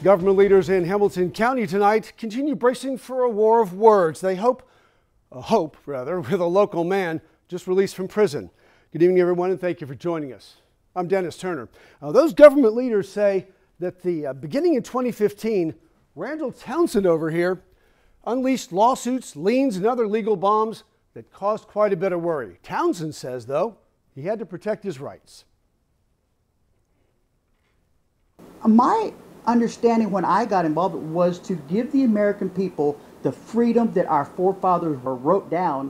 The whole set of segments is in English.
Government leaders in Hamilton County tonight continue bracing for a war of words. They hope with a local man just released from prison. Good evening, everyone, and thank you for joining us. I'm Dennis Turner. Those government leaders say that beginning in 2015, Randall Townsend over here unleashed lawsuits, liens, and other legal bombs that caused quite a bit of worry. Townsend says, though, he had to protect his rights. My understanding when I got involved was to give the American people the freedom that our forefathers wrote down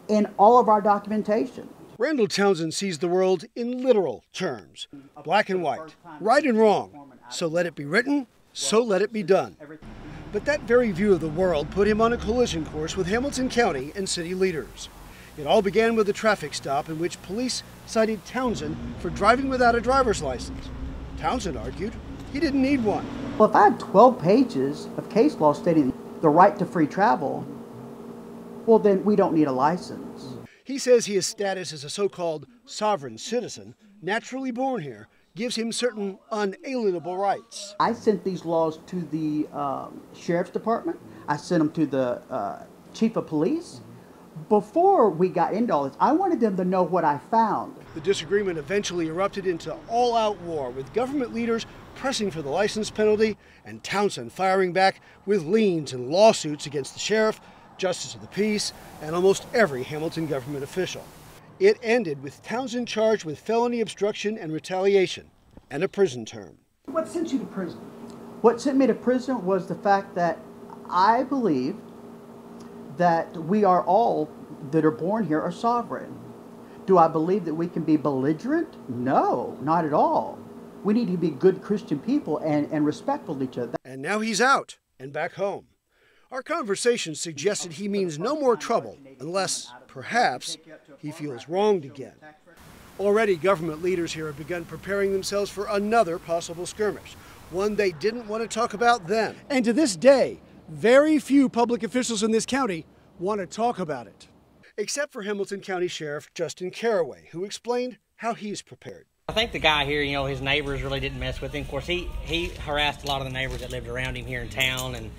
in all of our documentation. Randall Townsend sees the world in literal terms, black and white, right and wrong. So let it be written, so let it be done. But that very view of the world put him on a collision course with Hamilton County and city leaders. It all began with a traffic stop in which police cited Townsend for driving without a driver's license. Townsend argued he didn't need one. Well, if I had 12 pages of case law stating the right to free travel, well, then we don't need a license. He says his status as a so-called sovereign citizen, naturally born here, gives him certain unalienable rights. I sent these laws to the sheriff's department. I sent them to the chief of police. Before we got into all this, I wanted them to know what I found. The disagreement eventually erupted into all-out war, with government leaders pressing for the license penalty and Townsend firing back with liens and lawsuits against the sheriff, justice of the peace, and almost every Hamilton government official. It ended with Townsend charged with felony obstruction and retaliation and a prison term. What sent you to prison? What sent me to prison was the fact that I believe that we are all that are born here are sovereign. Do I believe that we can be belligerent? No, not at all. We need to be good Christian people and respectful to each other. And now he's out and back home. Our conversation suggested he means no more trouble unless, perhaps, he feels wronged again. Already, government leaders here have begun preparing themselves for another possible skirmish, one they didn't want to talk about then. And to this day, very few public officials in this county want to talk about it. Except for Hamilton County Sheriff Justin Caraway, who explained how he's prepared. I think the guy here, his neighbors really didn't mess with him. Of course, he harassed a lot of the neighbors that lived around him here in town. And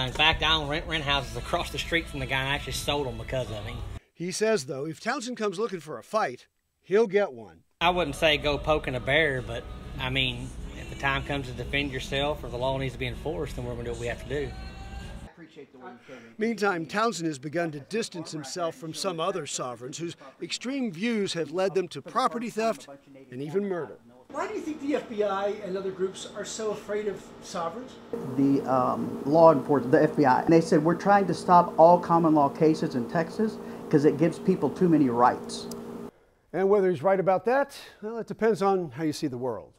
in fact, I own rent houses across the street from the guy, and I actually sold them because of him. He says, though, if Townsend comes looking for a fight, he'll get one. I wouldn't say go poking a bear, but, if the time comes to defend yourself or the law needs to be enforced, then we're going to do what we have to do. Meantime, Townsend has begun to distance himself from some other sovereigns whose extreme views have led them to property theft and even murder. Why do you think the FBI and other groups are so afraid of sovereigns? The law enforcement, the FBI, and they said we're trying to stop all common law cases in Texas because it gives people too many rights. And whether he's right about that, well, it depends on how you see the world.